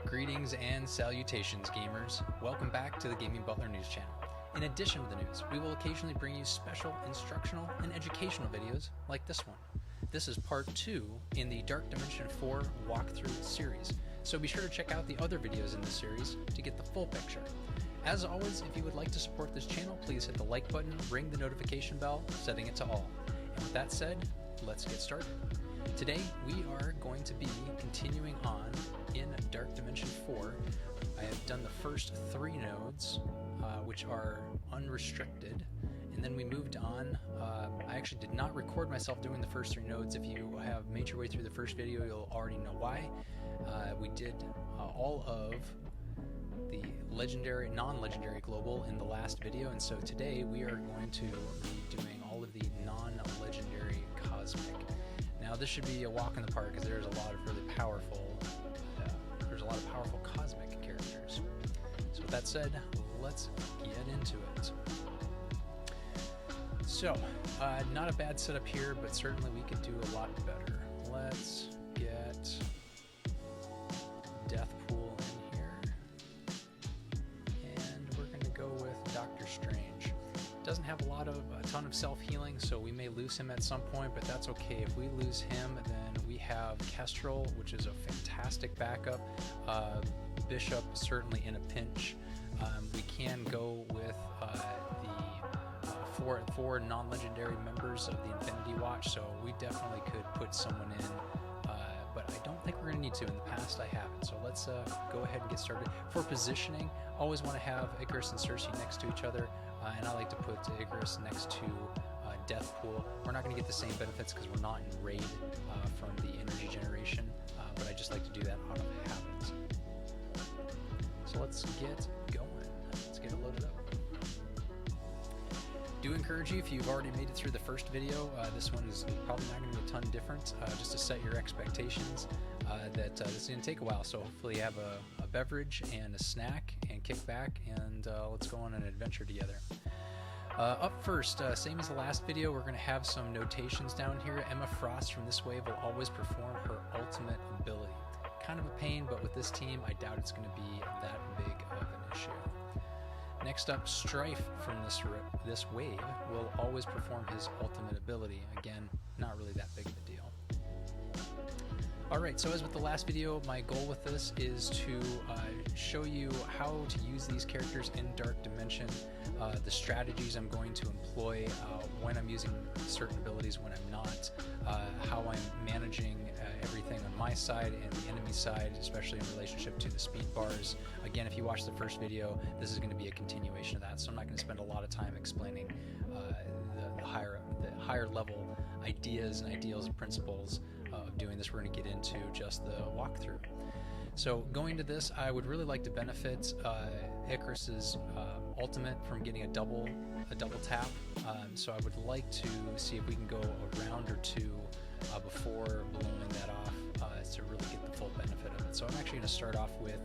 Greetings and salutations, gamers. Welcome back to the Gaming Butler news channel. In addition to the news, we will occasionally bring you special instructional and educational videos like this one. This is part 2 in the Dark Dimension 4 walkthrough series, so be sure to check out the other videos in this series to get the full picture. As always, if you would like to support this channel, please hit the like button, ring the notification bell, setting it to all. And with that said, let's get started. Today we are going to be continuing on in Dark Dimension 4. I have done the first 3 nodes, which are unrestricted, and then we moved on. I actually did not record myself doing the first 3 nodes. If you have made your way through the first video, you'll already know why. We did all of the legendary, non-legendary global in the last video, and so today we are going to be doing all of the non-legendary cosmic. Now this should be a walk in the park because there's a lot of really powerful, cosmic characters. So with that said, let's get into it. So, not a bad setup here, but certainly we could do a lot better. Let's get Death Pool in here, and we're going to go with Dr. Strange. Doesn't have a ton of self-healing, so we may lose him at some point, but that's okay. If we lose him, then we have Kestrel, which is a fantastic backup. Bishop, certainly in a pinch. We can go with the four non-legendary members of the Infinity Watch, so we definitely could put someone in, but I don't think we're going to need to. In the past, I haven't. So let's go ahead and get started. For positioning, always want to have Ikaris and Sersi next to each other. And I like to put Ikaris next to Death Pool. We're not going to get the same benefits because we're not in raid from the energy generation, but I just like to do that out of habit. So let's get going. Let's get it loaded up. Do encourage you, if you've already made it through the first video, this one is probably not going to be a ton different, just to set your expectations that this is going to take a while. So hopefully you have a beverage and a snack and kick back, and let's go on an adventure together. Up first, same as the last video, we're going to have some notations down here. Emma Frost from this wave will always perform her ultimate ability. Kind of a pain, but with this team, I doubt it's going to be that big of an issue. Next up, Strife from this wave will always perform his ultimate ability. Again, not really that big of a deal. Alright, so as with the last video, my goal with this is to show you how to use these characters in Dark Dimension, the strategies I'm going to employ when I'm using certain abilities, when I'm not, how I'm managing everything on my side and the enemy side, especially in relationship to the speed bars. Again, if you watched the first video, this is going to be a continuation of that, so I'm not going to spend a lot of time explaining the higher level ideas and ideals and principles of doing this. We're going to get into just the walkthrough. So going to this, I would really like to benefit Ikaris's ultimate from getting a double tap. So I would like to see if we can go a round or 2 before blowing that off to really get the full benefit of it. So I'm actually going to start off with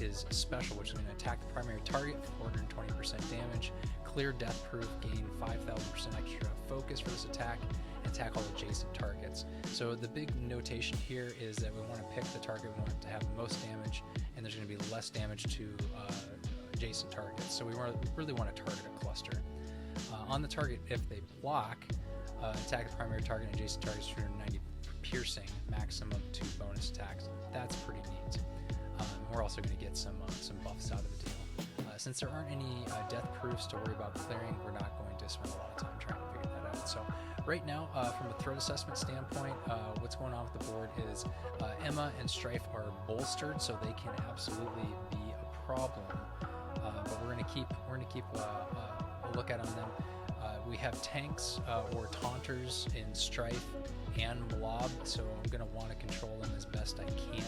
his special, which is going to attack the primary target for 420% damage, clear death proof, gain 5,000% extra focus for this attack, and attack all adjacent targets. So the big notation here is that we want to pick the target we want to have the most damage, and there's going to be less damage to adjacent targets. So we really want to target a cluster. On the target, if they block, attack the primary target and adjacent targets for 90 piercing, maximum 2 bonus attacks. That's pretty neat. We're also going to get some buffs out of the deal. Since there aren't any death proofs to worry about clearing, we're not going to spend a lot of time trying to figure that out. So right now, from a threat assessment standpoint, what's going on with the board is Emma and Strife are bolstered, so they can absolutely be a problem. But we're going to keep a lookout on them. We have tanks or taunters in Strife and Blob, so I'm going to want to control them as best I can.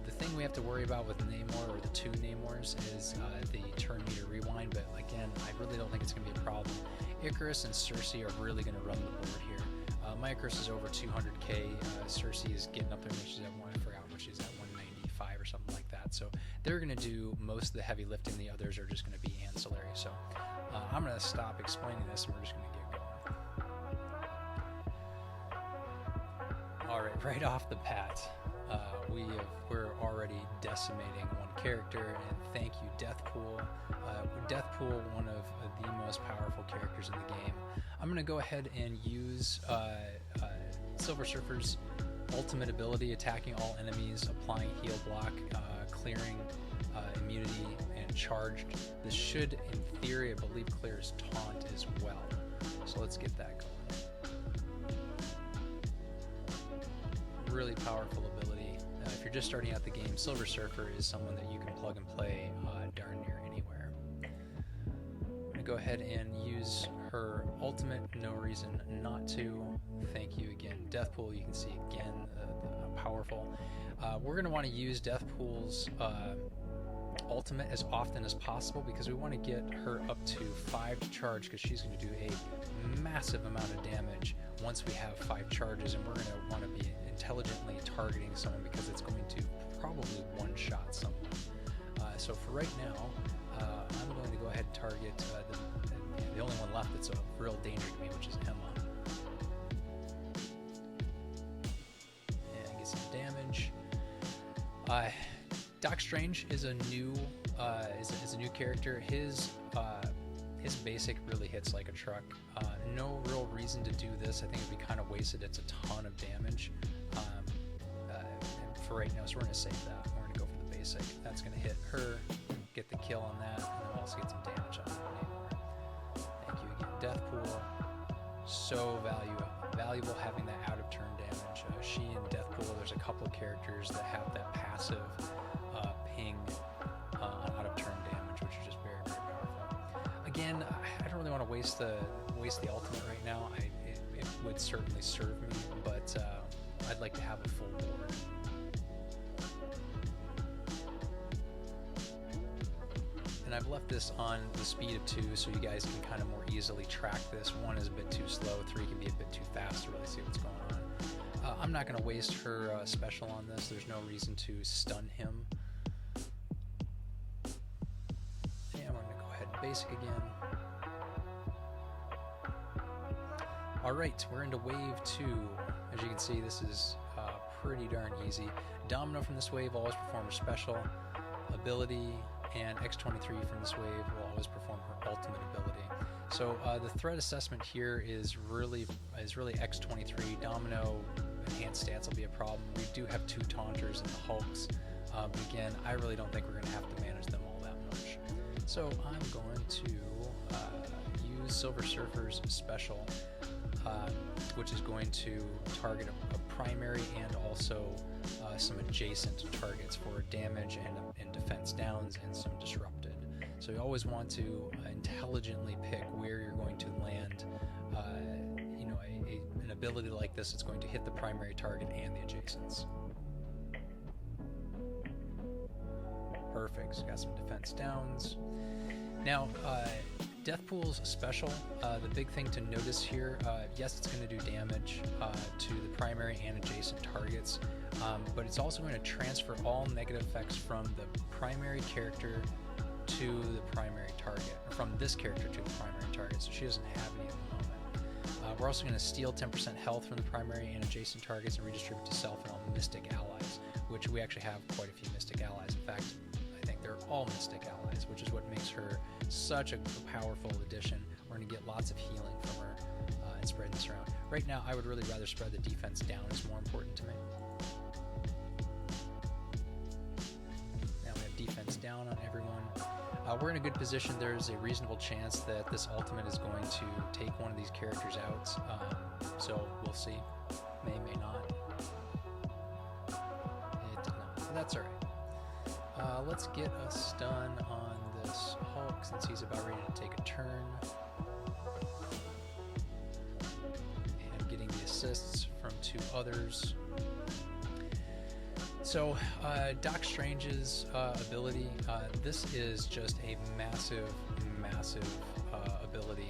The thing we have to worry about with Namor, or the 2 Namors, is the turn meter rewind, but again, I really don't think it's going to be a problem. Ikaris and Sersi are really going to run the board here. My Ikaris is over 200k, Sersi is getting up there, she's at I forgot what she's at, 195 or something like that. So they're going to do most of the heavy lifting, the others are just going to be ancillary. So I'm going to stop explaining this and we're just going to get going. Alright, right off the bat, we're already decimating one character, and thank you, Deathpool. Deathpool, one of the most powerful characters in the game. I'm going to go ahead and use Silver Surfer's ultimate ability, attacking all enemies, applying heal block, clearing immunity, and charged. This should, in theory, I believe, clear his taunt as well. So let's get that going. Really powerful ability. If you're just starting out the game, Silver Surfer is someone that you can plug and play darn near anywhere. I'm going to go ahead and use her ultimate, no reason not to. Thank you again, Deathpool. You can see again how powerful. We're going to want to use Deathpool's ultimate as often as possible because we want to get her up to 5 to charge, because she's going to do a massive amount of damage once we have 5 charges, and we're going to want to be intelligently targeting someone because it's going to probably one-shot someone. So for right now, I'm going to go ahead and target the only one left that's a real danger to me, which is Emma. And get some damage. Doc Strange is a new character. His basic really hits like a truck. No real reason to do this. I think it'd be kind of wasted. It's a ton of damage for right now, so we're going to save that. We're going to go for the basic. That's going to hit her, get the kill on that, and then also get some damage on it. Thank you again, Deathpool. So valuable having that out of turn damage. She and Deathpool, there's a couple of characters that have that passive ping out of turn damage, which is just very, very powerful. Again, I don't really want to waste the ultimate right now. It would certainly serve me, but I'd like to have a full board. And I've left this on the speed of 2 so you guys can kind of more easily track this. 1 is a bit too slow, 3 can be a bit too fast to really see what's going on. I'm not going to waste her special on this. There's no reason to stun him. And we're going to go ahead and basic again. Alright, we're into wave 2. As you can see, this is pretty darn easy. Domino from this wave will always perform her special ability, and X23 from this wave will always perform her ultimate ability. So the threat assessment here is really X23. Domino enhanced stats will be a problem. We do have 2 taunters and the Hulks, but again, I really don't think we're going to have to manage them all that much. So I'm going to use Silver Surfer's special, which is going to target a primary and also some adjacent targets for damage and defense downs and some disrupted. So you always want to intelligently pick where you're going to land. An ability like this is going to hit the primary target and the adjacents. Perfect. So got some defense downs. Now, Deathpool's special, the big thing to notice here, yes, it's going to do damage to the primary and adjacent targets, but it's also going to transfer all negative effects from the primary character to the primary target, or from this character to the primary target, so she doesn't have any at the moment. We're also going to steal 10% health from the primary and adjacent targets and redistribute to self and all Mystic allies, which we actually have quite a few Mystic allies. In fact, I think they're all Mystic allies, which is what makes her such a powerful addition. We're going to get lots of healing from her and spreading this around. Right now, I would really rather spread the defense down. It's more important to me. Now we have defense down on everyone. We're in a good position. There's a reasonable chance that this ultimate is going to take one of these characters out. So we'll see. May not. It did not. But that's alright. Let's get a stun on this Hulk since he's about ready to take a turn. And getting the assists from 2 others. So, Doc Strange's ability, this is just a massive ability.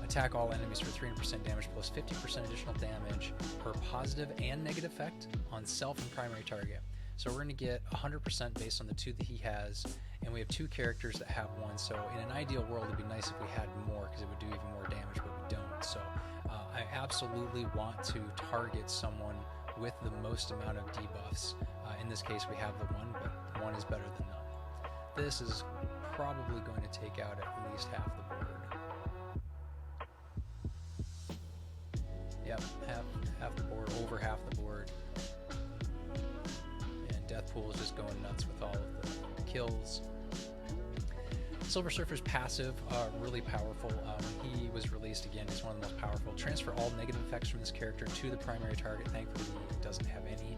Attack all enemies for 300% damage plus 50% additional damage per positive and negative effect on self and primary target. So we're going to get 100% based on the 2 that he has, and we have 2 characters that have 1. So in an ideal world, it'd be nice if we had more because it would do even more damage, but we don't. So I absolutely want to target someone with the most amount of debuffs. In this case, we have the 1, but 1 is better than none. This is probably going to take out at least half the board. Yep, half the board, over half the board. And Deathpool is just going nuts with all of the kills. Silver Surfer's passive, really powerful. When he was released, again, he's one of the most powerful. Transfer all negative effects from this character to the primary target. Thankfully, he doesn't have any.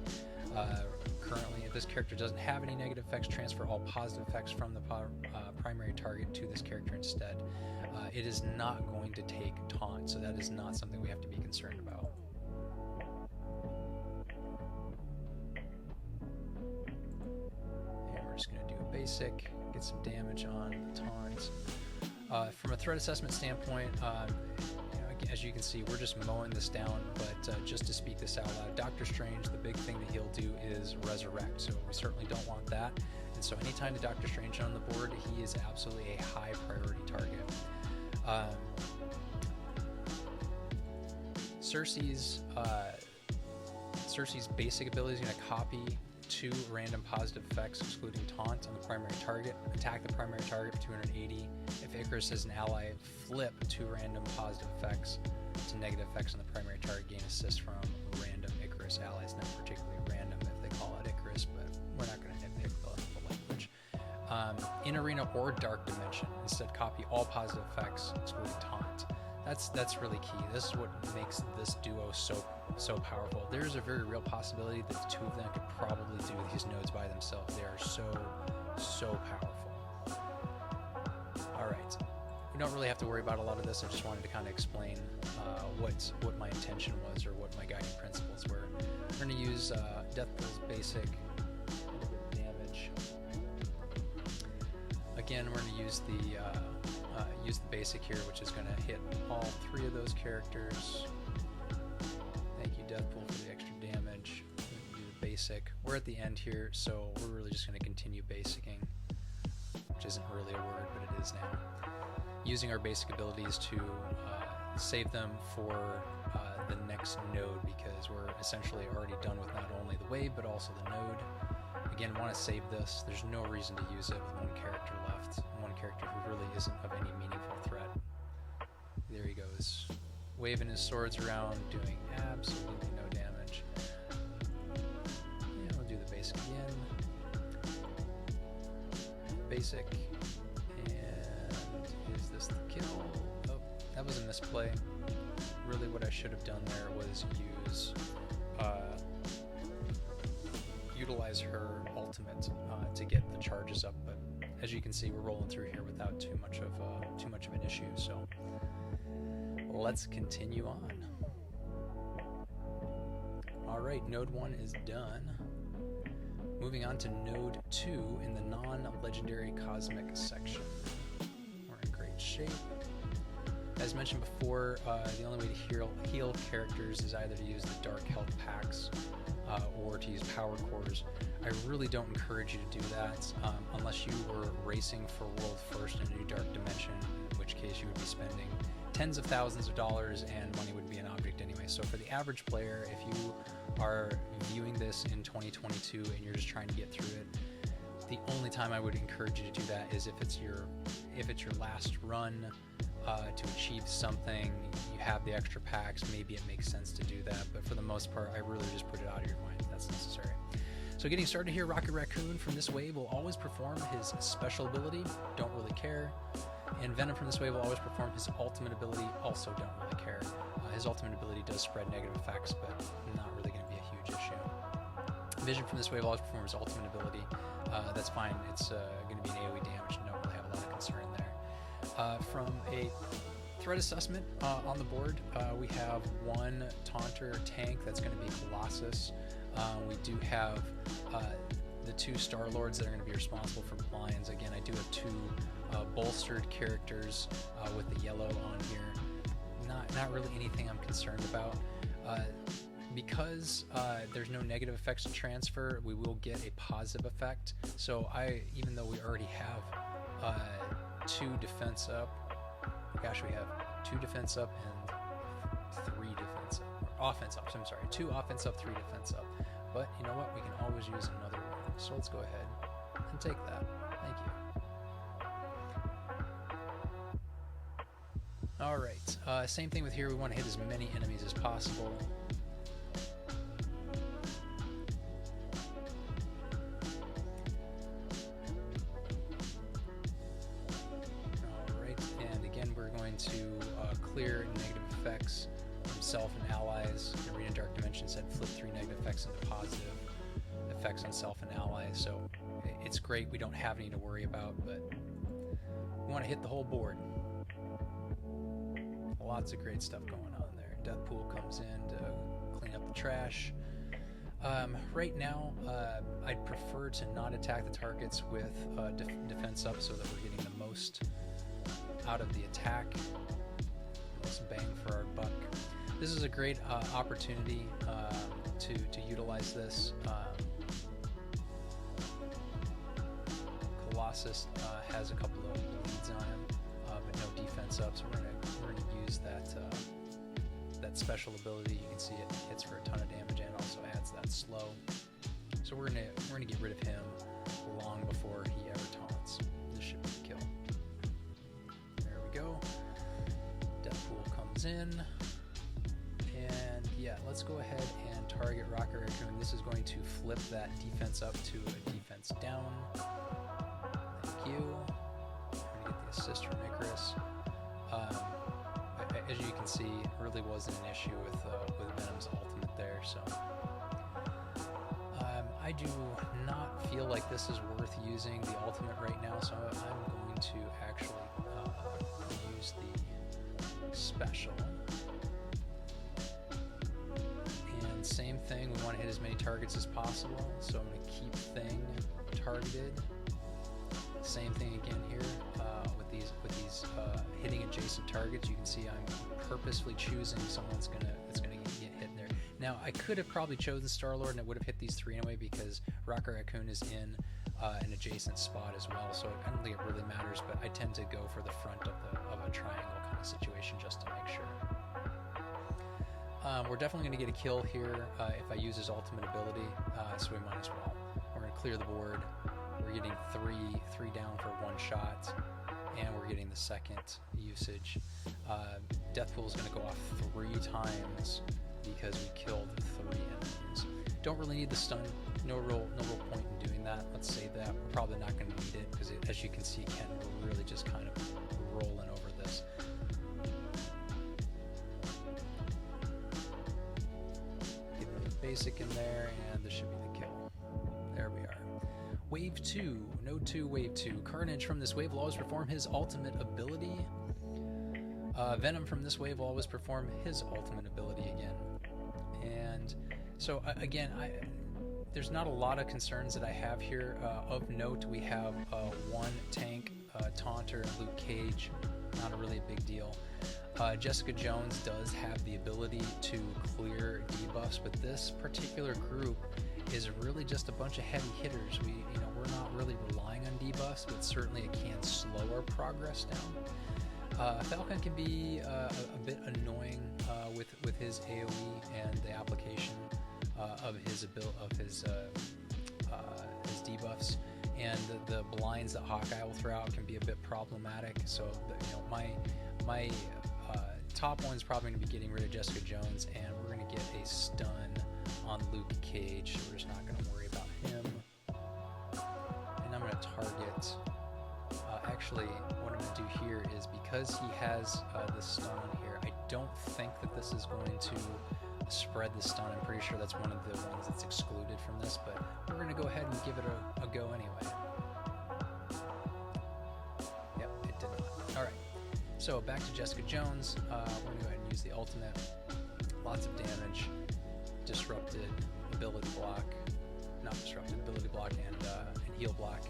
Currently, if this character doesn't have any negative effects, transfer all positive effects from the primary target to this character instead. It is not going to take taunt, so that is not something we have to be concerned about. And we're just going to do a basic, get some damage on the taunt. From a threat assessment standpoint, as you can see, we're just mowing this down, but just to speak this out loud, Doctor Strange, the big thing that he'll do is resurrect, so we certainly don't want that. And so anytime the Doctor Strange is on the board, he is absolutely a high priority target. Sersi's basic ability is going to copy 2 random positive effects, excluding taunt, on the primary target, attack the primary target for 280. If Ikaris is an ally, flip 2 random positive effects to negative effects on the primary target, gain assist from random Ikaris allies. Not particularly random if they call it Ikaris, but we're not going to nitpick the language. In Arena or Dark Dimension, instead copy all positive effects, excluding taunt. That's really key. This is what makes this duo so powerful. There's a very real possibility that the 2 of them could probably do these nodes by themselves. They are so powerful. Alright, we don't really have to worry about a lot of this. I just wanted to kind of explain what my intention was, or what my guiding principles were. We're going to use Deathpool's basic, a little bit of damage. Again, we're going to use the basic here, which is going to hit all 3 of those characters. Thank you, Deathpool, for the extra damage. Do the basic. We're at the end here, so we're really just going to continue basicing, which isn't really a word, but it is now. Using our basic abilities to save them for the next node, because we're essentially already done with not only the wave, but also the node. Again, want to save this. There's no reason to use it with 1 character left, 1 character who really isn't of any meaningful threat. There he goes, waving his swords around, doing absolutely no damage. Yeah, we'll do the basic again. Basic. And is this the kill? Oh, that was a misplay. Really what I should have done there was utilize her ultimate to get the charges up, but as you can see, we're rolling through here without too much of an issue, so let's continue on. Alright, node 1 is done. Moving on to node 2 in the non-legendary cosmic section. We're in great shape. As mentioned before, the only way to heal characters is either to use the dark health packs or to use power cores. I really don't encourage you to do that unless you were racing for world first in a new dark dimension, in which case you would be spending tens of thousands of dollars and money would be an object anyway. So for the average player, if you are viewing this in 2022 and you're just trying to get through it, the only time I would encourage you to do that is if it's your last run to achieve something, you have the extra packs, maybe it makes sense to do that, but for the most part, I really just put it out of your mind if that's necessary. So getting started here, Rocket Raccoon from this wave will always perform his special ability, don't really care, and Venom from this wave will always perform his ultimate ability, also don't really care. His ultimate ability does spread negative effects, but not really going to be a huge issue. Vision from this wave will always perform his ultimate ability, that's fine, it's going to be an AoE damage, and don't really have a lot of concern there. From a threat assessment on the board, we have 1 Taunter tank, that's going to be Colossus. We do have the 2 Star-Lords that are going to be responsible for Lions. Again, I do have 2 bolstered characters with the yellow on here. Not really anything I'm concerned about. Because there's no negative effects to transfer, we will get a positive effect. So even though we already have 2 defense up. Gosh, we have 2 defense up and 3 defense up. Or offense up, I'm sorry. 2 offense up, 3 defense up. But you know what? We can always use another one. So let's go ahead and take that. Thank you. Alright, same thing with here. We want to hit as many enemies as possible. Alright, and again we're going to clear negative effects from self and allies. Arena and Dark Dimension said flip 3 negative effects into positive effects on self and allies, so it's great. We don't have any to worry about, but we want to hit the whole board. Lots of great stuff going on there. Deathpool comes in to clean up the trash. Right now, I'd prefer to not attack the targets with defense up so that we're getting the most out of the attack. Most bang for our buck. This is a great opportunity to utilize this. Colossus has a couple of leads on him, but no defense up, so we're gonna use that special ability. You can see it hits for a ton of damage and also adds that slow. So we're gonna get rid of him long before he ever taunts. This should be a kill. There we go. Deathpool comes in, and yeah, let's go ahead and target Rocker Raccoon. This is going to flip that defense up to a defense down. Thank you. I'm gonna get the assist from Ikaris. As you can see, it really wasn't an issue with Venom's ultimate there, so I do not feel like this is worth using the ultimate right now, so I'm going to actually use the special. And same thing, we want to hit as many targets as possible, so I'm going to keep Thing targeted. Same thing again here with these hitting adjacent targets. You can see I'm purposefully choosing someone that's gonna get hit in there. Now I could have probably chosen Star-Lord and it would have hit these three anyway because Rocker Raccoon is in an adjacent spot as well. So I don't think it really matters, but I tend to go for the front of a triangle kind of situation just to make sure. We're definitely going to get a kill here if I use his ultimate ability, so we might as well. We're going to clear the board. We're getting three down for one shot, and we're getting the second usage. Deathpool is going to go off 3 times because we killed 3 enemies. Don't really need the stun. No real point in doing that. Let's save that. We're probably not going to need it because, as you can see, Ken, we're really just kind of rolling over this. Get the basic in there, and this should be the kill. There we are. Wave 2, Node 2, Wave 2. Carnage from this wave will always perform his ultimate ability. Venom from this wave will always perform his ultimate ability again. And so again, there's not a lot of concerns that I have here. Of note, we have 1 tank, Taunter, and Luke Cage. Not really a big deal. Jessica Jones does have the ability to clear debuffs, but this particular group is really just a bunch of heavy hitters. We're not really relying on debuffs, but certainly it can slow our progress down. Falcon can be a bit annoying with his AOE and the application of his debuffs, and the blinds that Hawkeye will throw out can be a bit problematic. So my top one's probably going to be getting rid of Jessica Jones, and we're going to get a stun on Luke Cage, so we're just not going to worry about him. And I'm going to target, actually what I'm going to do here is, because he has this stun on here, I don't think that this is going to spread the stun. I'm pretty sure that's one of the ones that's excluded from this, but we're going to go ahead and give it a go anyway. Yep, it did not. Alright, so back to Jessica Jones. We're going to go ahead and use the ultimate. Lots of damage. Disrupted ability block, not disrupted ability block, and heal block.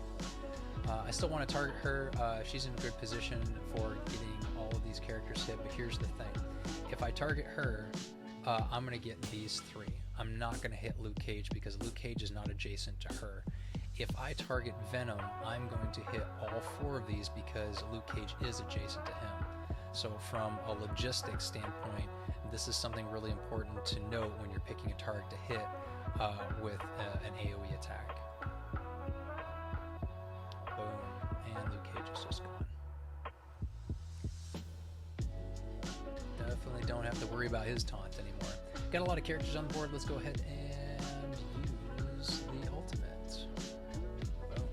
I still want to target her. She's in a good position for getting all of these characters hit, but here's the thing. If I target her, I'm going to get these 3. I'm not going to hit Luke Cage because Luke Cage is not adjacent to her. If I target Venom, I'm going to hit all 4 of these because Luke Cage is adjacent to him. So from a logistics standpoint, this is something really important to note when you're picking a target to hit. with an AoE attack. Boom, and Luke Cage is just gone. Definitely don't have to worry about his taunt anymore. Got a lot of characters on the board. Let's go ahead and use the ultimate. Boom.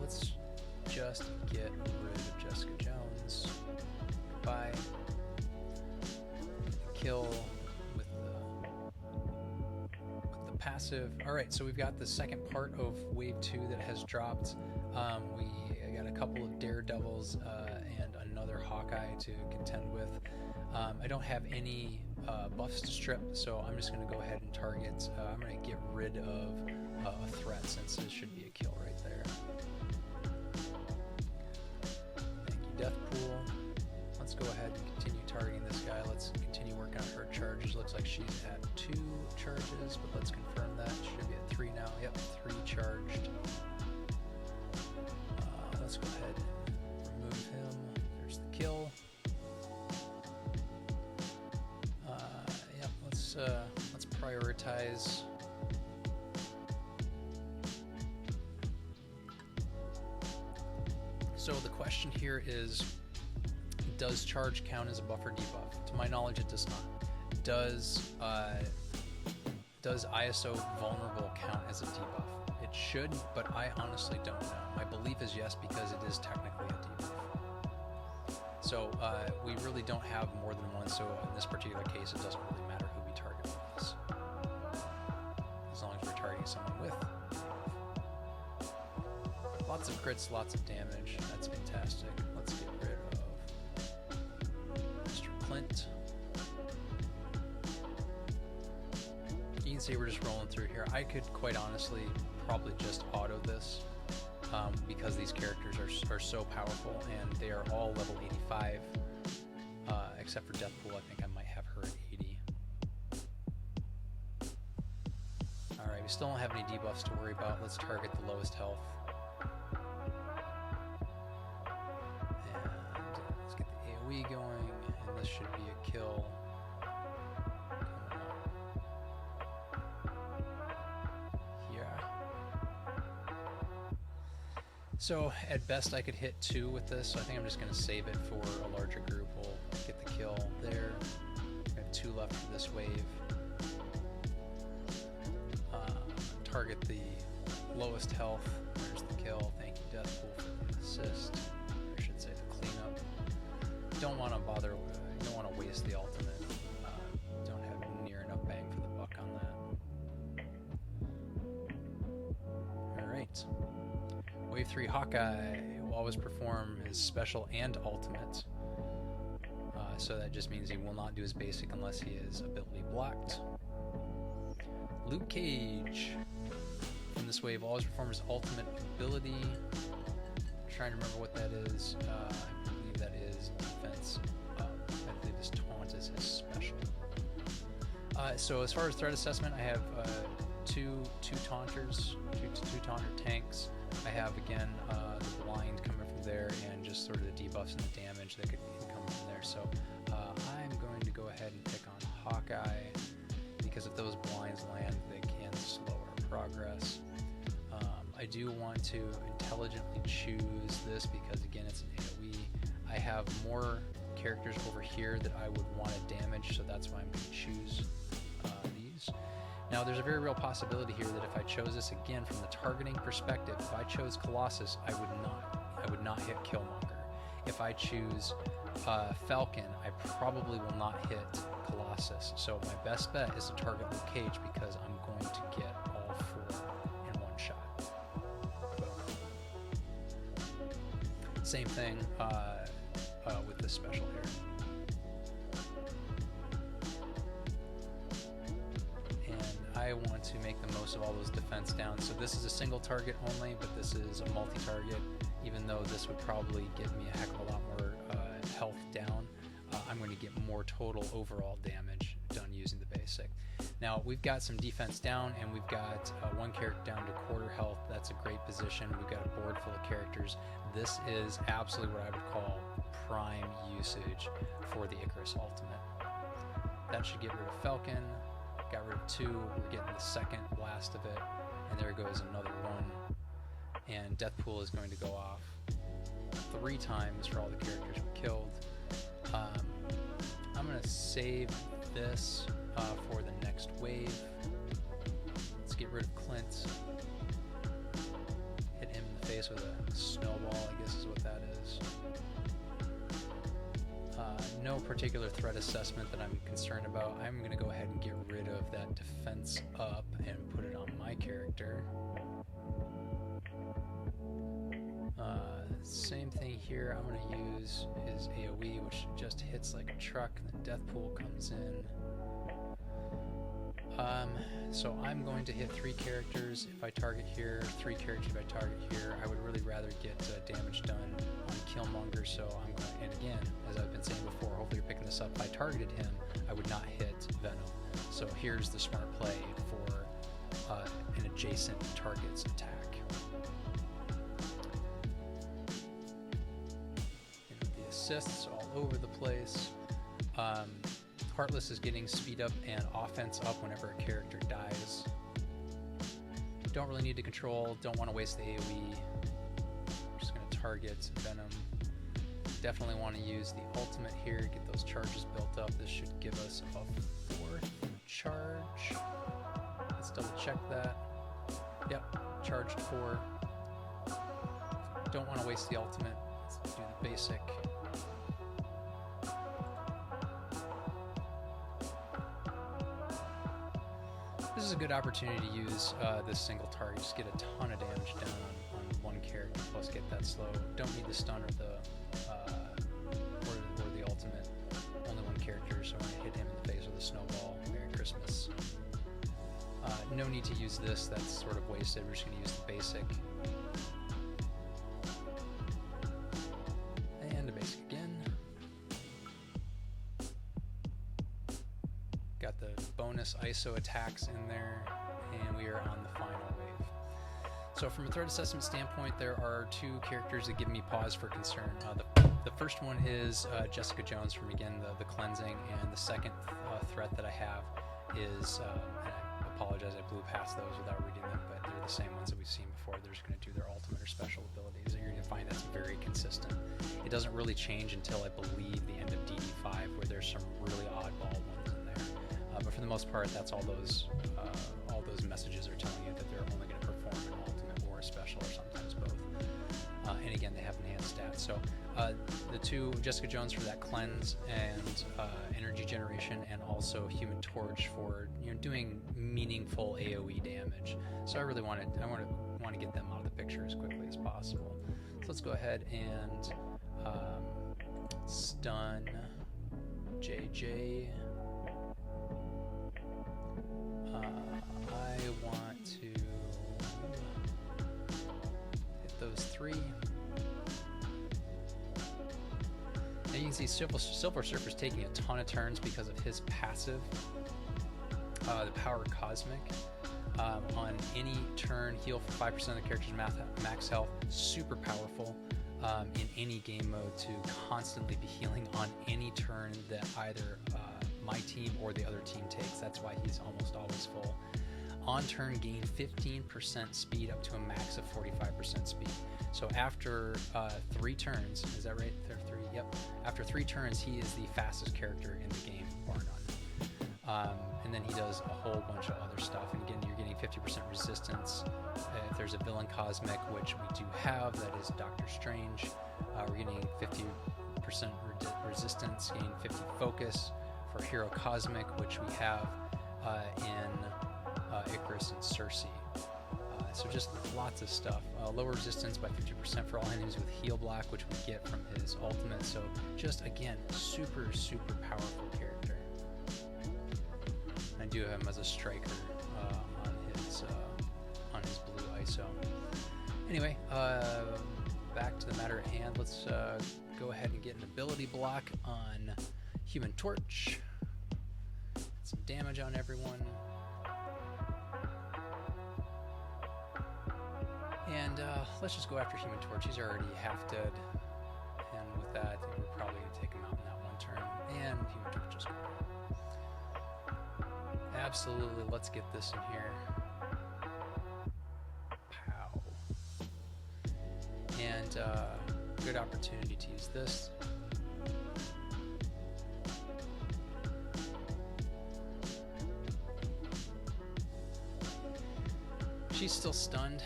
Let's just get rid of Jessica Jones. Goodbye. Kill with the passive. All right, so we've got the second part of Wave 2 that has dropped. We got a couple of Daredevils and another Hawkeye to contend with. I don't have any buffs to strip, so I'm just going to go ahead and target. I'm going to get rid of a threat, since this should be a kill right there. Thank you, Deathpool. Let's go ahead and continue targeting this guy. Let's continue working on her charges. Looks like she's at 2 charges, but let's confirm that. She should be at 3 now. Yep, 3 charged. Let's go ahead and remove him. There's the kill. Yep, let's prioritize. So the question here is, does charge count as a buff or debuff? To my knowledge, it does not. Does ISO vulnerable count as a debuff? It should, but I honestly don't know. My belief is yes, because it is technically a debuff. So we really don't have more than one, so in this particular case, it doesn't really matter who we target with this. As long as we're targeting someone with. Lots of crits, lots of damage. That's fantastic. Let's get rid of Mr. Clint. You can see we're just rolling through here. I could quite honestly probably just auto this because these characters are so powerful, and they are all level 85 except for Deathpool. I think I might have her at 80. Alright, we still don't have any debuffs to worry about. Let's target the lowest health. And let's get the AoE going, and this should be a kill. So at best I could hit 2 with this, so I think I'm just going to save it for a larger group. We'll get the kill there. I have 2 left for this wave. Target the lowest health. There's the kill. Thank you, Deathpool, for the assist. I should say the cleanup. Don't want to bother, don't want to waste the ultimate. Don't have near enough bang for the buck on that. Alright. Wave 3 Hawkeye will always perform his special and ultimate. So that just means he will not do his basic unless he is ability blocked. Luke Cage in this wave will always perform his ultimate ability. I'm trying to remember what that is. I believe that is defense up. I believe this taunt is his special. So as far as threat assessment, I have two taunters, two taunter tanks. I have again the blind coming from there, and just sort of the debuffs and the damage that could come from there. So I'm going to go ahead and pick on Hawkeye, because if those blinds land, they can slow our progress. I do want to intelligently choose this because again it's an AoE. I have more characters over here that I would want to damage, so that's why I'm going to choose these. Now there's a very real possibility here that if I chose this again from the targeting perspective, if I chose Colossus, I would not hit Killmonger. If I choose Falcon, I probably will not hit Colossus. So my best bet is to target Luke Cage because I'm going to get all 4 in one shot. Same thing with this special here. I want to make the most of all those defense down. So this is a single target only, but this is a multi-target. Even though this would probably give me a heck of a lot more health down, I'm going to get more total overall damage done using the basic. Now we've got some defense down, and we've got one character down to quarter health. That's a great position. We've got a board full of characters. This is absolutely what I would call prime usage for the Ikaris ultimate. That should get rid of Falcon. Got rid of 2. We're getting the second blast of it. And there goes another 1. And Death Pool is going to go off 3 times for all the characters we killed. I'm going to save this for the next wave. Let's get rid of Clint. Hit him in the face with a snowball, I guess is what that is. No particular threat assessment that I'm concerned about. I'm going to go ahead and get rid of that defense up and put it on my character. Same thing here. I'm going to use his AoE, which just hits like a truck, and then Death Pool comes in. So I'm going to hit 3 characters if I target here, 3 characters if I target here. I would really rather get damage done on Killmonger, so I'm going to, and again, as I've been saying before, hopefully you're picking this up, if I targeted him, I would not hit Venom. So here's the smart play for an adjacent target's attack. The assists all over the place. Heartless is getting speed up and offense up whenever a character dies. Don't really need to control, don't want to waste the AoE. Just going to target Venom. Definitely want to use the ultimate here, get those charges built up. This should give us a 4th charge. Let's double check that. Yep, charged 4. Don't want to waste the ultimate. Let's do the basic. This is a good opportunity to use this single target. Just get a ton of damage down on one character, plus get that slow. Don't need the stun or the ultimate. Only one character, so I'm going to hit him in the face with a snowball. Merry Christmas. No need to use this. That's sort of wasted. We're just going to use the basic. And a basic again. Got the bonus ISO attacks in there, and we are on the final wave. So from a threat assessment standpoint, there are 2 characters that give me pause for concern. The first one is Jessica Jones from, again, the cleansing, and the second threat that I have is, and I apologize, I blew past those without reading them, but they're the same ones that we've seen before. They're just going to do their ultimate or special abilities, and you're going to find that's very consistent. It doesn't really change until, I believe, the end of DD5, where there's some really oddball ones in there. But for the most part, that's all those messages are telling you that they're only going to perform an ultimate or a special, or sometimes both. And again, they have enhanced stats. So the 2, Jessica Jones for that cleanse and energy generation, and also Human Torch for doing meaningful AoE damage. So I really want to get them out of the picture as quickly as possible. So let's go ahead and stun JJ. I want to hit those 3. Now you can see Silver Surfer's taking a ton of turns because of his passive, the Power Cosmic. On any turn, heal for 5% of the character's max health. Super powerful in any game mode to constantly be healing on any turn that either my team or the other team takes. That's why he's almost always full. On turn, gain 15% speed up to a max of 45% speed. So after 3 turns, is that right? There are 3. Yep. After 3 turns, he is the fastest character in the game, bar none. And then he does a whole bunch of other stuff. And again, you're getting 50% resistance. If there's a villain cosmic, which we do have, that is Doctor Strange. We're getting 50% resistance, gain 50 focus for Hero Cosmic, which we have in Ikaris and Sersi. So just lots of stuff. Lower resistance by 50% for all enemies with heal block, which we get from his ultimate. So just, again, super, super powerful character. I do have him as a striker on his blue ISO. Anyway, back to the matter at hand. Let's go ahead and get an ability block on Human Torch. Get some damage on everyone. And let's just go after Human Torch. He's already half dead. And with that, I think we're probably going to take him out in that one turn. And Human Torch is gone. absolutely. Let's get this in here. Pow. And good opportunity to use this. She's still stunned.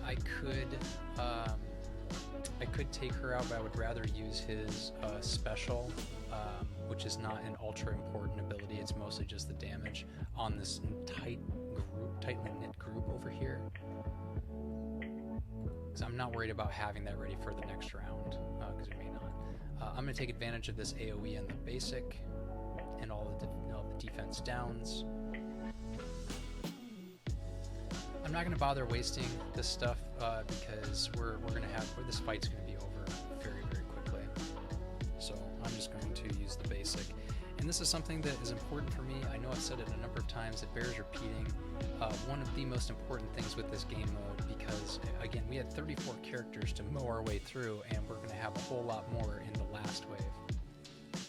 I could take her out, but I would rather use his special, which is not an ultra important ability. It's mostly just the damage on this tightly knit group over here. Because I'm not worried about having that ready for the next round, because we may not. I'm going to take advantage of this AoE and the basic, and all the defense downs. I'm not going to bother wasting this stuff because this fight's going to be over very, very quickly. So I'm just going to use the basic. And this is something that is important for me. I know I've said it a number of times. It bears repeating. One of the most important things with this game mode, because again, we had 34 characters to mow our way through, and we're going to have a whole lot more in the last wave.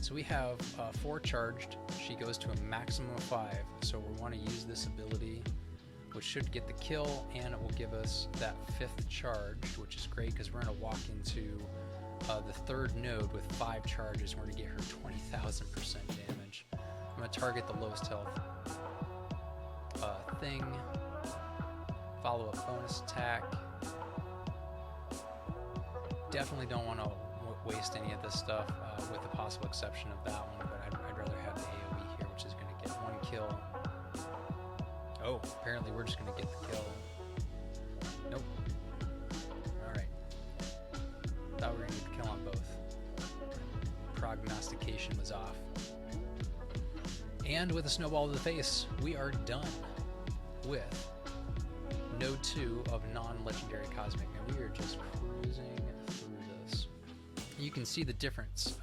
So we have 4 charged. She goes to a maximum of 5. So we want to use this ability, which should get the kill, and it will give us that 5th charge, which is great because we're going to walk into the 3rd node with 5 charges. We're going to get her 20,000% damage. I'm going to target the lowest health thing, follow up bonus attack. Definitely don't want to waste any of this stuff, with the possible exception of that one, but I'd rather have the AoE here, which is going to get 1 kill. Oh, apparently we're just going to get the kill. Nope. Alright. Thought we were going to get the kill on both. Prognostication was off. And with a snowball to the face, we are done with Node 2 of non-legendary Cosmic. And we are just cruising through this. You can see the difference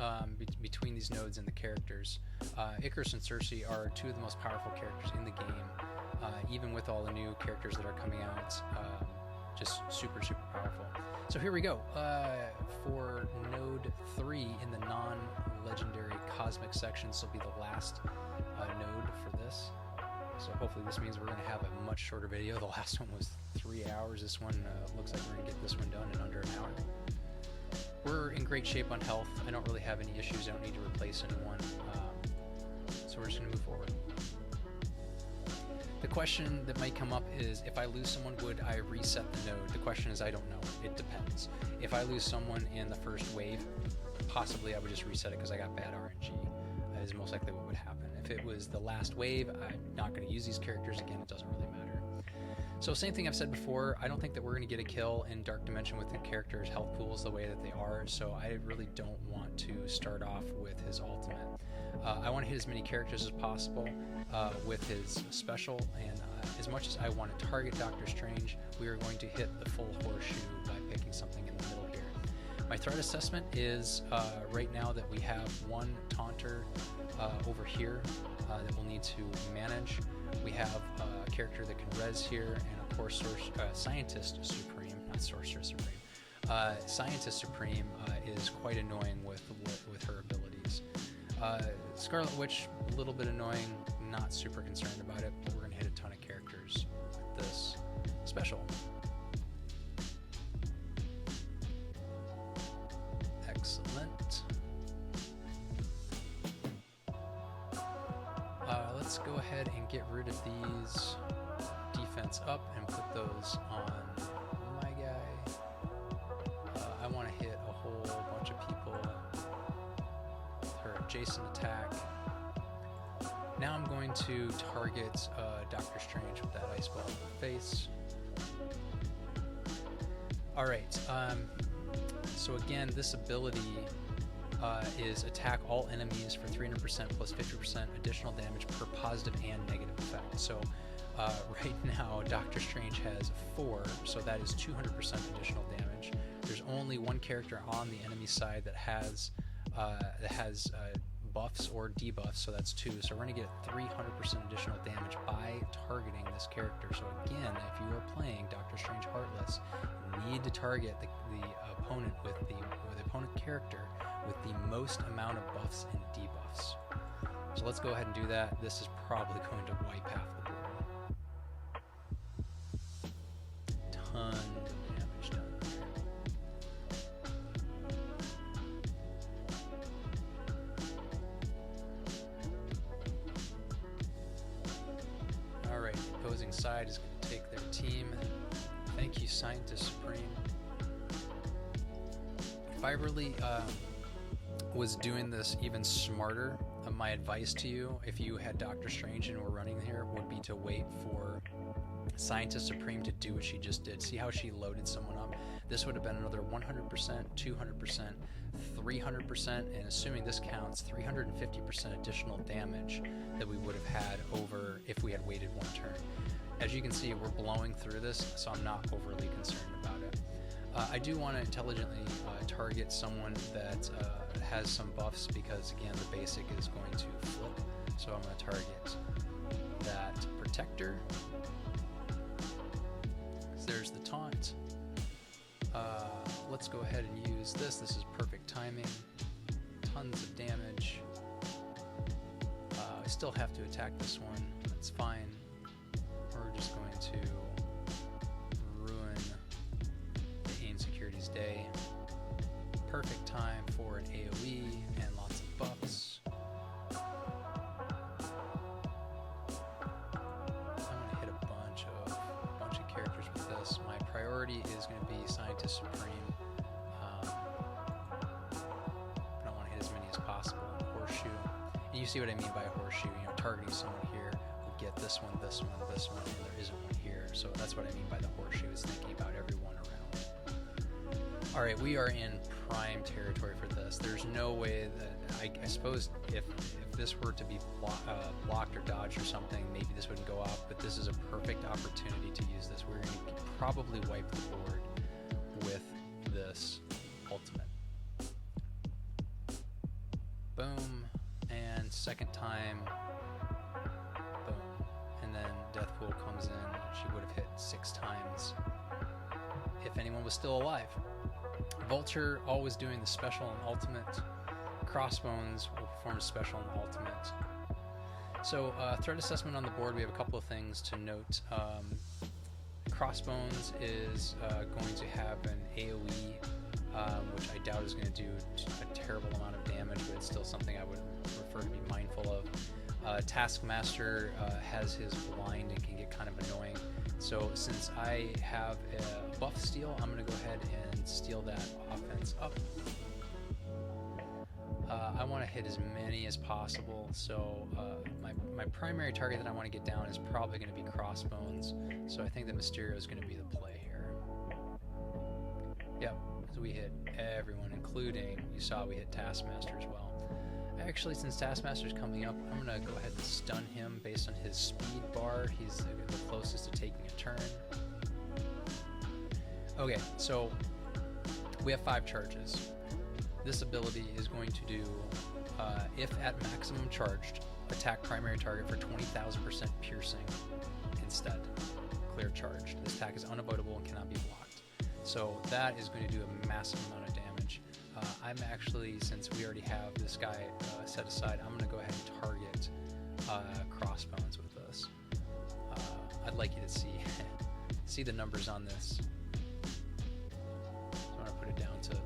between these nodes and the characters. Ikaris and Sersi are 2 of the most powerful characters in the game. Even with all the new characters that are coming out, just super, super powerful. So here we go. For Node 3 in the non-legendary Cosmic section, this will be the last node for this. So hopefully this means we're going to have a much shorter video. The last one was 3 hours. This one looks like we're going to get this one done in under an hour. We're in great shape on health. I don't really have any issues. I don't need to replace anyone. So we're just going to move forward. The question that might come up is, if I lose someone, would I reset the node? The question is, I don't know. It depends. If I lose someone in the first wave, possibly I would just reset it because I got bad RNG. That is most likely what would happen. If it was the last wave, I'm not going to use these characters again. It doesn't really matter. So same thing I've said before, I don't think that we're going to get a kill in Dark Dimension with the character's health pools the way that they are, so I really don't want to start off with his ultimate. I want to hit as many characters as possible with his special, and as much as I want to target Doctor Strange, we are going to hit the full horseshoe by picking something in the middle here. My threat assessment is right now that we have 1 taunter over here that we'll need to manage. We have a character that can res here, and of course Scientist Supreme, not Sorcerer Supreme. Scientist Supreme is quite annoying with her abilities. Scarlet Witch, a little bit annoying, not super concerned about it, but we're going to hit a ton of characters with this special. Excellent. Let's go ahead and get rid of these defense up and put those on my guy. I want to hit a whole bunch of people with her adjacent attack. Now I'm going to target Doctor Strange with that ice ball in the face. Alright, so again, this ability is attack all enemies for 300% plus 50% additional damage per positive and negative effect. So right now, Doctor Strange has 4, so that is 200% additional damage. There's only 1 character on the enemy side that has buffs or debuffs, so that's 2. So we're going to get 300% additional damage by targeting this character. So again, if you are playing Doctor Strange Heartless, you need to target the opponent with the opponent character with the most amount of buffs and debuffs. So let's go ahead and do that. This is probably going to wipe half the board. Ton of damage done there. Alright, opposing side is going to take their team. Thank you, Scientist Supreme. If I really was doing this even smarter, my advice to you, if you had Doctor Strange and were running here, would be to wait for Scientist Supreme to do what she just did. See how she loaded someone up? This would have been another 100%, 200%, 300%, and assuming this counts, 350% additional damage that we would have had over if we had waited one turn. As you can see, we're blowing through this, so I'm not overly concerned about it. I do want to intelligently target someone that has some buffs, because again, the basic is going to flip. So I'm going to target that protector. There's the taunt. Let's go ahead and use this. This is perfect timing. Tons of damage. I still have to attack this one. That's fine. We're just going to ruin the AIM Security's day. Perfect time for an AoE and lots of buffs. I'm going to hit a bunch of characters with this. My priority is going to be Scientist Supreme. But I want to hit as many as possible. Horseshoe. And you see what I mean by a horseshoe. You know, targeting someone here will get this one, this one, this one, and there isn't one here. So that's what I mean by the horseshoe, is thinking about everyone around. Alright, we are in prime territory for this. There's no way that, I suppose if this were to be blocked or dodged or something, maybe this wouldn't go off, but this is a perfect opportunity to use this. We're going to probably wipe the board with this ultimate. Boom, and second time, boom, and then Deathpool comes in. She would have hit 6 times if anyone was still alive. Vulture always doing the special and ultimate. Crossbones will perform a special and ultimate. So threat assessment on the board, we have a couple of things to note. Crossbones is going to have an AoE, which I doubt is going to do a terrible amount of damage, but it's still something I would prefer to be mindful of. Taskmaster has his blind and can get kind of annoying. So since I have a buff steal, I'm going to go ahead and steal that offense up. I want to hit as many as possible, so my primary target that I want to get down is probably going to be Crossbones, so I think that Mysterio is going to be the play here. Yep, so we hit everyone, including, you saw we hit Taskmaster as well. Actually, since Taskmaster's coming up, I'm going to go ahead and stun him based on his speed bar. He's the closest to taking a turn. Okay, so we have 5 charges. This ability is going to do, if at maximum charged, attack primary target for 20,000% piercing instead. Clear charged. This attack is unavoidable and cannot be blocked. So that is going to do a massive amount of damage. I'm actually, since we already have this guy set aside, I'm going to go ahead and target Crossbones with this. I'd like you to see the numbers on this. So I'm going to put it down to 1.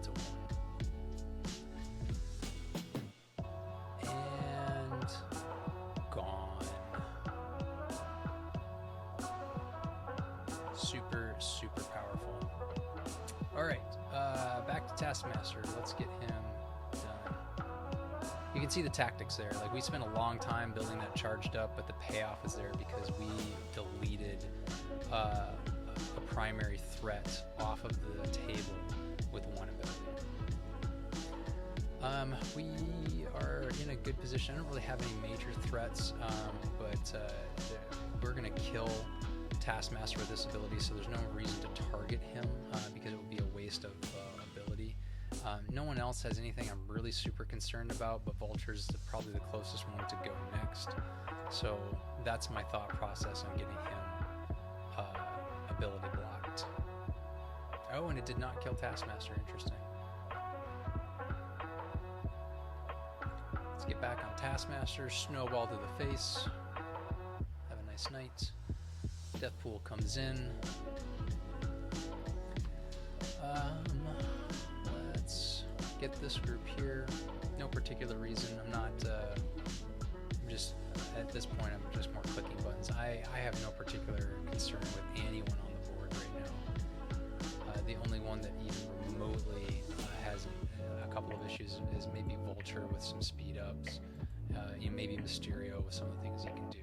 And gone. Super, super powerful. Alright, back to Taskmaster. Let's get him done. You can see the tactics there. Like, we spent a long time building that charged up, but the payoff is there because we deleted a primary threat off of the table with one ability. We are in a good position. I don't really have any major threats, but we're going to kill Taskmaster with this ability, so there's no reason to target him because it would be a waste of ability. No one else has anything I'm really super concerned about, but Vulture's probably the closest one to go next. So that's my thought process on getting him ability blocked. Oh, and it did not kill Taskmaster. Interesting. Let's get back on Taskmaster. Snowball to the face. Have a nice night. Deathpool comes in. Let's get this group here. No particular reason. I'm just, at this point, I'm just more clicking buttons. I have no particular concern with anyone on the board right now. The only one that even remotely has a couple of issues is maybe Vulture with some speed ups. Maybe Mysterio with some of the things he can do.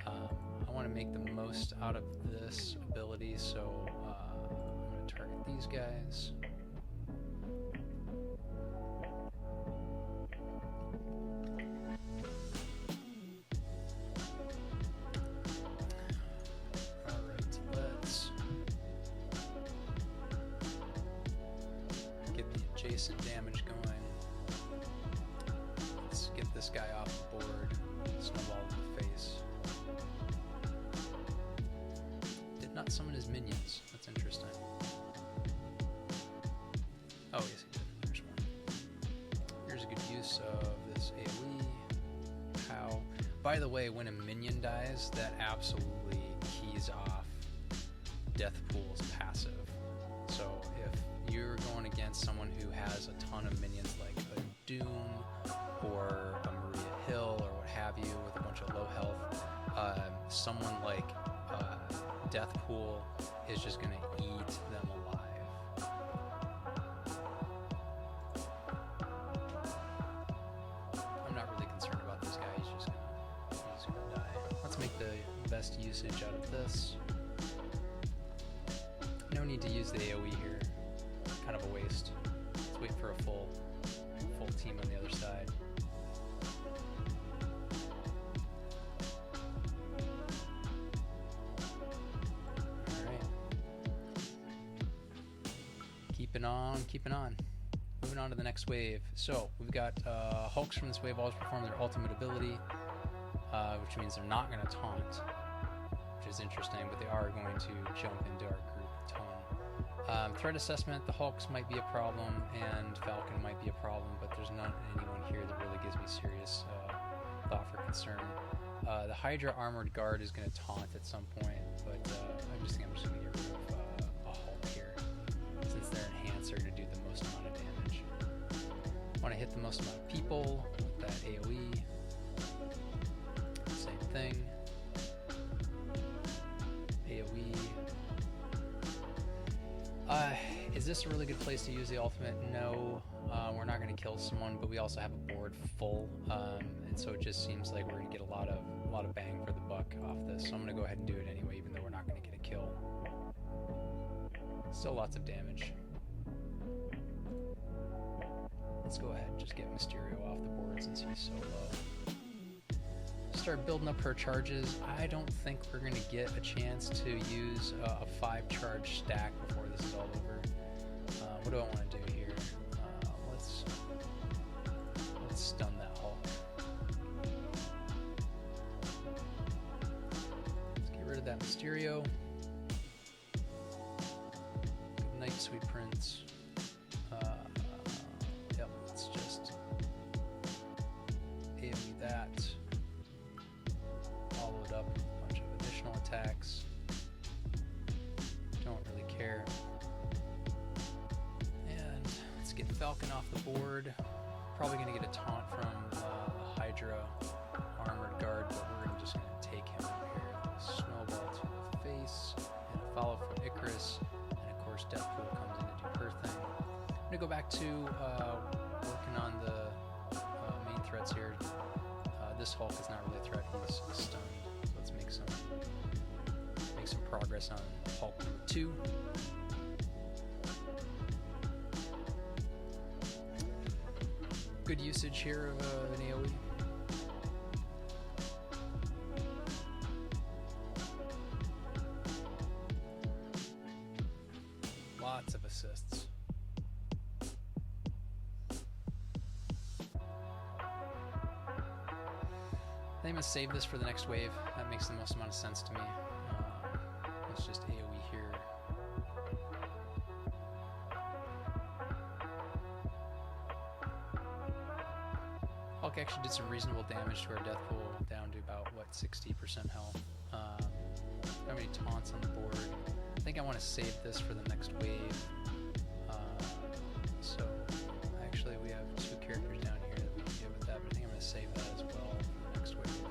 I want to make the most out of this ability, so I'm going to target these guys. Alright, let's get the adjacent damage going. Let's get this guy off the board. Snowball to the face. Did not summon his minions. That's interesting. Oh, yes, he did. There's one. Here's a good use of this AoE. How? By the way, when a minion dies, that absolutely keys off Deathpool's passive. So if you're going against someone who has a ton of minions like a Doom or a Maria Hill or what have you with a bunch of low health, someone like Deathpool is just going to eat them alive. I'm not really concerned about this guy. He's just going to die. Let's make the best usage out of this. No need to use the AoE here. Kind of a waste. Let's wait for a full team on the other side. Keeping on. Moving on to the next wave. So we've got Hulks from this wave always perform their ultimate ability, which means they're not going to taunt, which is interesting, but they are going to jump into our group tone. Threat assessment, the Hulks might be a problem and Falcon might be a problem, but there's not anyone here that really gives me serious thought for concern. The Hydra Armored Guard is going to taunt at some point, but I'm just going to get rid of a Hulk here, since their enhancer are going to do the most amount of damage. Want to hit the most amount of people with that AoE. Same thing. AoE. Is this a really good place to use the ultimate? No. We're not going to kill someone, but we also have a board full, and so it just seems like we're going to get a lot of bang for the buck off this. So I'm going to go ahead and do it anyway, even though we're not going to get a kill. Still lots of damage. Let's go ahead and just get Mysterio off the board since he's so low. Start building up her charges. I don't think we're going to get a chance to use a 5-charge stack before this is all over. What do I want to do here? Let's stun that Hulk. Let's get rid of that Mysterio. Good night, sweet prince. Yep, let's just AoE that. Follow it up with a bunch of additional attacks. Don't really care. And let's get Falcon off the board. Probably going to get a taunt from the Hydra Armored Guard, but we're just going to take him over here. Snowball to the face, and a follow from Ikaris, and of course Deathpool comes in to do her thing. I'm going to go back to working on the main threats here. This Hulk is not really a threat, he's stunned. So let's make some progress on Hulk number 2. Good usage here of an AoE. Lots of assists. I'm going to save this for the next wave. That makes the most amount of sense to me. Let's just AoE here. Hulk actually did some reasonable damage to our death pool, down to about, what, 60% health. How many taunts on the board? I think I want to save this for the next wave. So actually we have 2 characters down here that we can get with that, but I think I'm going to save that as well for the next wave.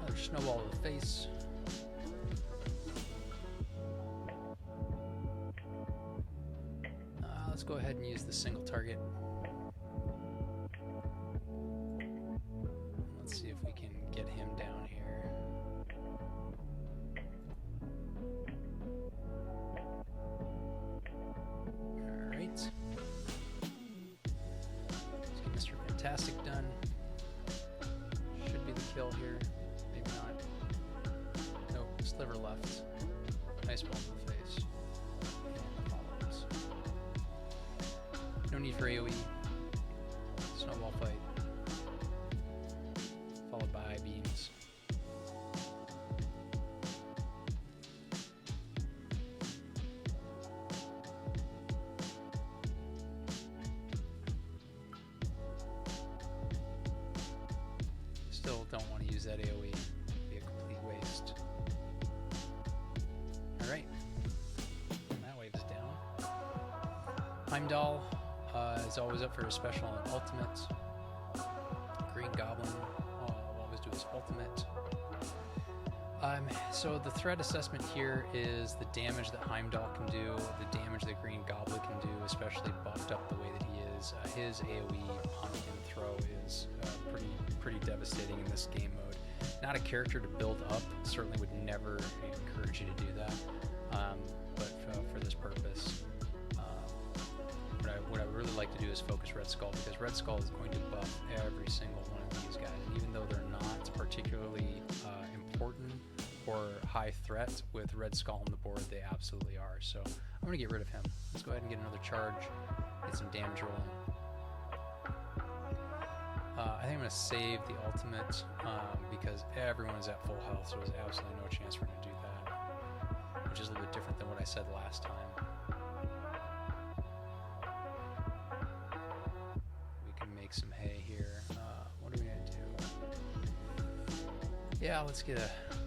Another snowball to the face. Let's go ahead and use the single target. Let's see if we can get him down here. Alright. Let's get Mr. Fantastic done. Should be the kill here. Maybe not. Nope, sliver left. Nice ball to the face. And follows. No need for AoE. Snowball fight. Followed by eye beams. Still don't want to use that AoE. It'd be a complete waste. Alright. That wave's down. Heimdall is always up for a special and ultimate. Green Goblin will always do his ultimate. So the threat assessment here is the damage that Heimdall can do, the damage that Green Goblin can do, especially buffed up the way that he is. His AoE pump and throw is pretty devastating in this game mode. Not a character to build up, certainly would never encourage you to do that, but for this purpose, what I would really like to do is focus Red Skull, because Red Skull is going to buff every single one of these guys, and even though they're not particularly important or high threat, with Red Skull on the board they absolutely are. So I'm going to get rid of him. Let's go ahead and get another charge, get some damage rolling. I think I'm going to save the ultimate because everyone is at full health, so there's absolutely no chance we're going to do that, which is a little bit different than what I said last time. Some hay here. What are we gonna do? Yeah, let's get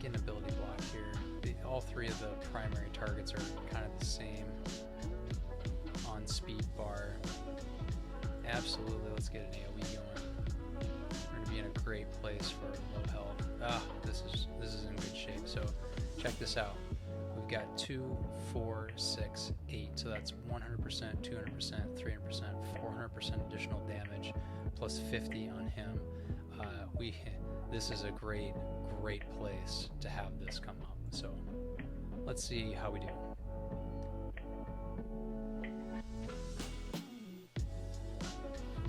an ability block here. All 3 of the primary targets are kind of the same on speed bar. Absolutely, let's get an AoE going. We're gonna be in a great place for low health. This is in good shape. So check this out. We've got 2, 4, 6, 8. So that's 100%, 200%, 300%, 400% additional damage, plus 50 on him. This is a great place to have this come up. So let's see how we do.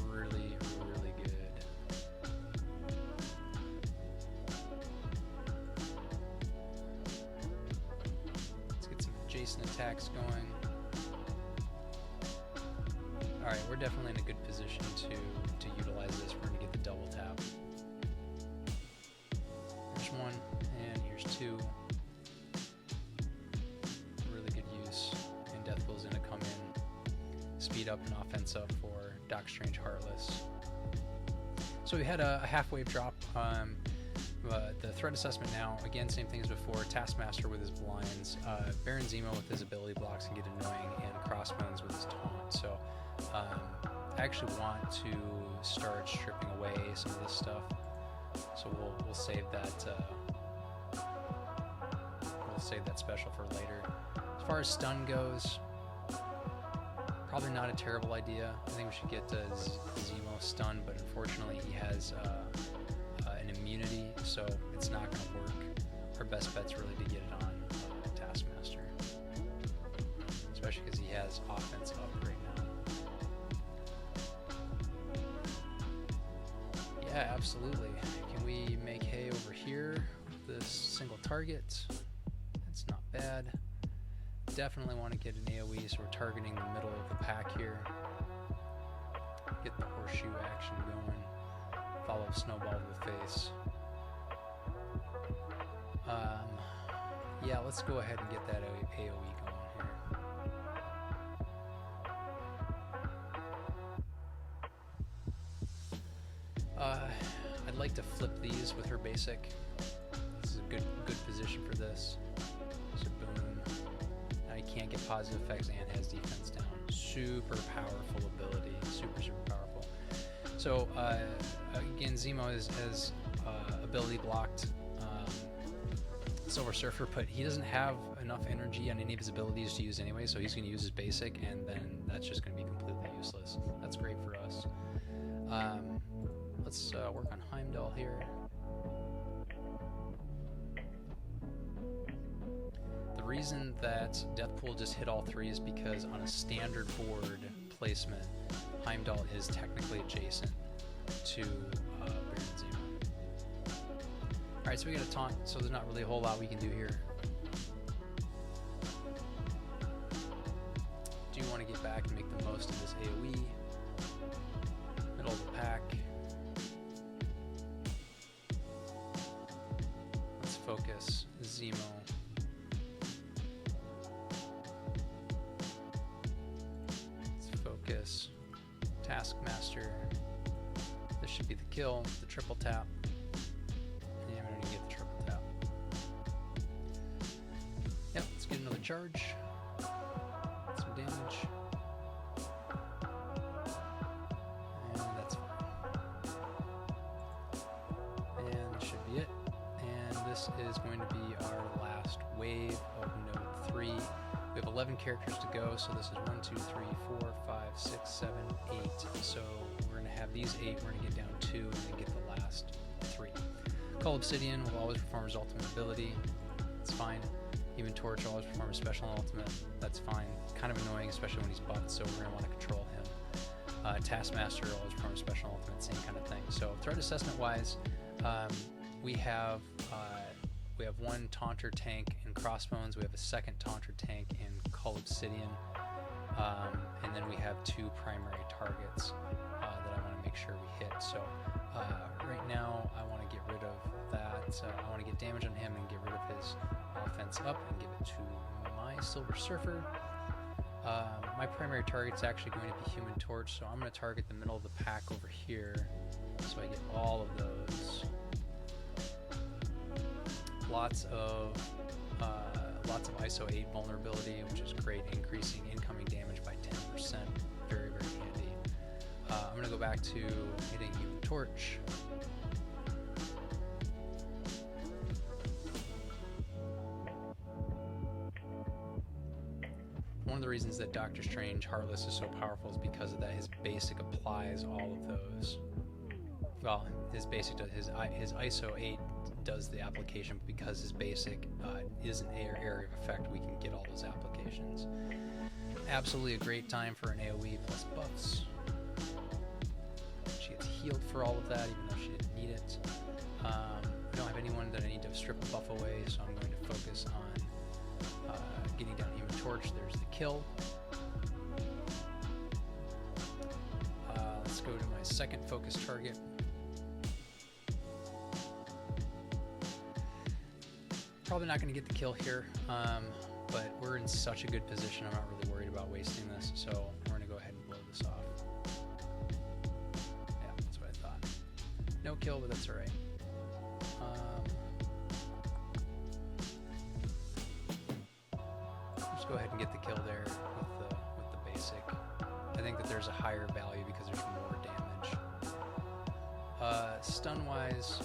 Really good. Let's get some adjacent attacks going. Alright, we're definitely in a good position to utilize this. We're going to get the double tap. Here's 1, and here's 2. Really good use. And Deathpool's going to come in, speed up and offense up for Doc Strange Heartless. So we had a half-wave drop. The threat assessment now, again, same thing as before. Taskmaster with his blinds, Baron Zemo with his ability blocks can get annoying, and Crossbones with his taunt. So I actually want to start stripping away some of this stuff, so we'll save that. We'll save that special for later. As far as stun goes, probably not a terrible idea. I think we should get Zemo stun, but unfortunately he has an immunity, so it's not going to work. Our best bet's really to get it on Taskmaster, especially because he has offense up right now. Yeah, absolutely. Can we make hay over here with this single target? It's not bad. Definitely want to get an AoE, so we're targeting the middle of the pack here. Get the horseshoe action going. Follow snowball to the face. Yeah, let's go ahead and get that AoE going here. like to flip these with her basic. This is a good position for this. So boom. Now he can't get positive effects and has defense down. Super powerful ability. Super powerful. So again, Zemo has ability blocked Silver Surfer, but he doesn't have enough energy on any of his abilities to use anyway, so he's going to use his basic, and then that's just going to be completely useless. That's great for us. Let's work on Heimdall here. The reason that Deathpool just hit all three is because on a standard board placement, Heimdall is technically adjacent to Baron Zemo. Alright, so we got a taunt, so there's not really a whole lot we can do here. Do want to get back and make the most of this AoE. Middle of the pack. Let's focus Zemo. Let's focus Taskmaster. This should be the kill, the triple tap. Yeah, I'm gonna get the triple tap. Yep, let's get another charge. Some damage. And that's fine. And this should be it. And this is going to be our last wave of node 3. We have 11 characters to go, so this is 1, 2, 3, 4, 5, 6, 7, 8. So we're going to have these 8, we're going to get down 2, and then get the last 3. Call Obsidian will always perform his ultimate ability. It's fine. Even Torch will always perform a special and ultimate. That's fine. Kind of annoying, especially when he's buffed, so we're going to want to control him. Taskmaster will always perform a special and ultimate, same kind of thing. So threat assessment wise, we have one Taunter tank in Crossbones, we have a second Taunter tank in Call Obsidian, and then we have 2 primary targets that I want to make sure we hit. So right now I want to get rid of that. I want to get damage on him and get rid of his offense up and give it to my Silver Surfer. My primary target is actually going to be Human Torch, so I'm going to target the middle of the pack over here so I get all of those. Lots of ISO 8 vulnerability, which is great, increasing incoming damage by 10%. Very, very handy. I'm going to go back to hitting Human Torch. One of the reasons that Doctor Strange Heartless is so powerful is because of that. His basic applies all of those. Well, his basic does, his ISO 8 does the application, because his basic is an area of effect, we can get all those applications. Absolutely a great time for an AoE plus buffs. She gets healed for all of that, even though she didn't need it. I don't have anyone that I need to strip a buff away, so I'm going to focus on getting down Human Torch. There's the kill. Let's go to my second focus target. Probably not going to get the kill here, but we're in such a good position, I'm not really worried about wasting this, so we're going to go ahead and blow this off. Yeah, that's what I thought. No kill, but that's alright. Just go ahead and get the kill there with the basic. I think that there's a higher value because there's more damage. Stun-wise,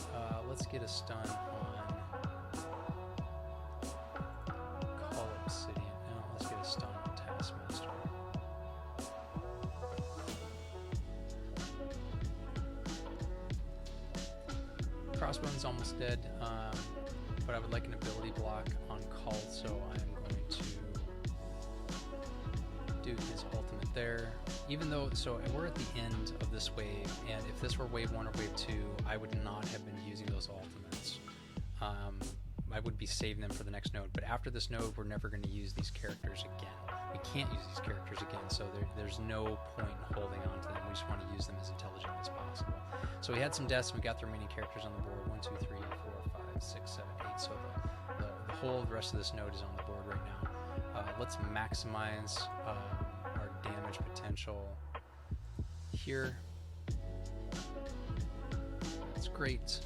let's get a stun on Call Obsidian. No, let's get a stun on Taskmaster. Crossbone's almost dead, but I would like an ability block on Call, so I'm going to do his ultimate there. Even though, so we're at the end of this wave, and if this were wave 1 or wave 2, I would not have been using those ultimates. I would be saving them for the next node, but after this node, we're never going to use these characters again. We can't use these characters again, so there's no point in holding on to them. We just want to use them as intelligently as possible. So we had some deaths, and we got the remaining characters on the board. 1, 2, 3, 4, 5, 6, 7, 8. So the whole rest of this node is on the board right now. Let's maximize our damage potential here. That's great.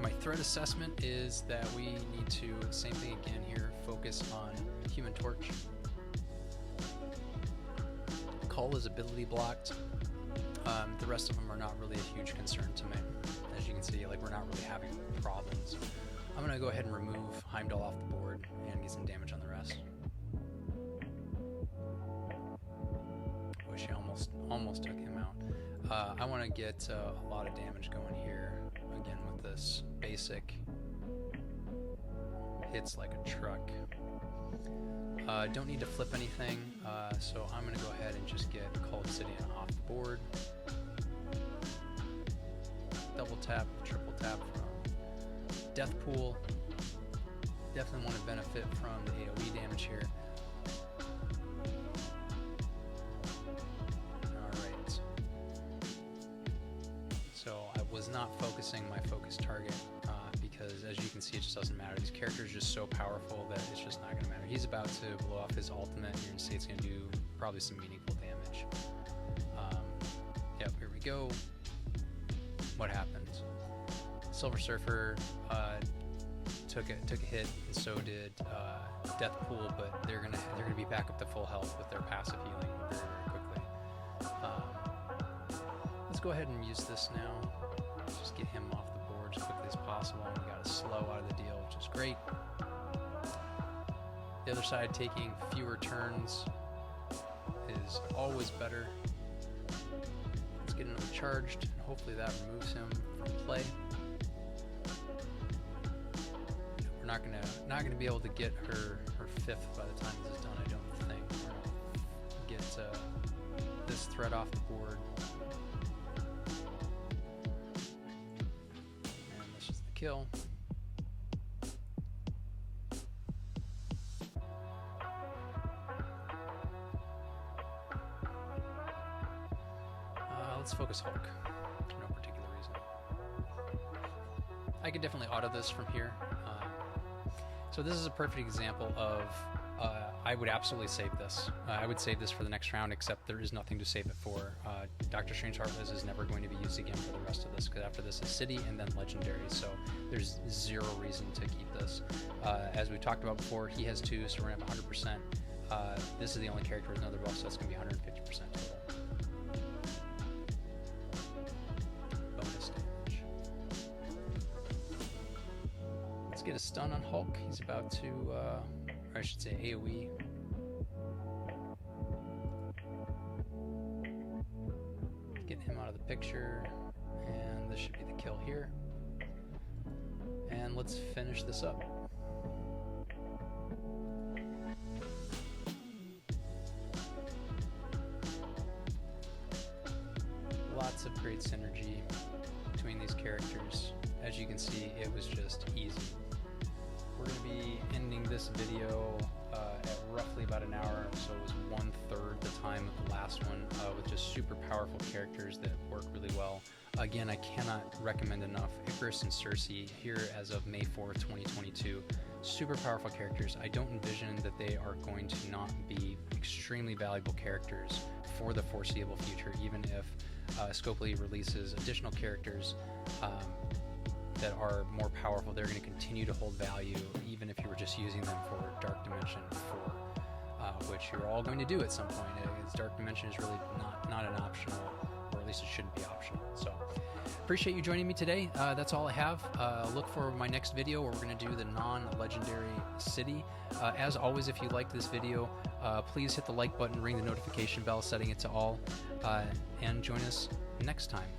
My threat assessment is that we need to, same thing again here, focus on Human Torch. Cull is ability blocked. The rest of them are not really a huge concern to me. As you can see, like, we're not really having problems. I'm going to go ahead and remove Heimdall off the board and get some damage on the rest. Wish I almost took him out. I want to get a lot of damage going here. Again with this basic. Hits like a truck. Don't need to flip anything, so I'm going to go ahead and just get Cull Obsidian off the board. Double tap, triple tap from Death Pool. Definitely want to benefit from the AoE damage here. Alright. So I was not focusing my focus target because, as you can see, it just doesn't matter. These characters are just so powerful that it's just not going to matter. He's about to blow off his ultimate. You're going to see it's going to do probably some meaningful damage. Yep, here we go. What happened? Silver Surfer took a hit, and so did Death Pool, but they're gonna be back up to full health with their passive healing very, very quickly. Let's go ahead and use this now. Let's just get him off the board as quickly as possible. And we got a slow out of the deal, which is great. The other side taking fewer turns is always better. Let's get another charged, and hopefully that removes him from play. We're not gonna be able to get her fifth by the time this is done. I don't think. We're gonna get this threat off the board, and this is the kill. Let's focus Hulk for no particular reason. I could definitely auto this from here. So this is a perfect example of I would absolutely save this. I would save this for the next round, except there is nothing to save it for. Doctor Strange Heartless is never going to be used again for the rest of this, because after this is City and then Legendary, so there's zero reason to keep this. As we talked about before, he has 2, so we're going to have 100%. This is the only character with another buff, so that's going to be 150% total. Get a stun on Hulk. He's about to, or I should say AoE. Get him out of the picture, and this should be the kill here. And let's finish this up. Lots of great synergy between these characters. As you can see, it was just easy. We're going to be ending this video at roughly about an hour, so it was 1/3 the time of the last one, with just super powerful characters that work really well. Again, I cannot recommend enough Ikaris and Sersi here as of May 4th, 2022. Super powerful characters. I don't envision that they are going to not be extremely valuable characters for the foreseeable future, even if Scopely releases additional characters that are more powerful. They're going to continue to hold value, even if you were just using them for Dark Dimension 4, which you're all going to do at some point. Dark Dimension is really not an optional, or at least it shouldn't be optional. So appreciate you joining me today. That's all I have. Look for my next video where we're going to do the non-legendary city. As always, if you liked this video, please hit the like button, ring the notification bell, setting it to all, and join us next time.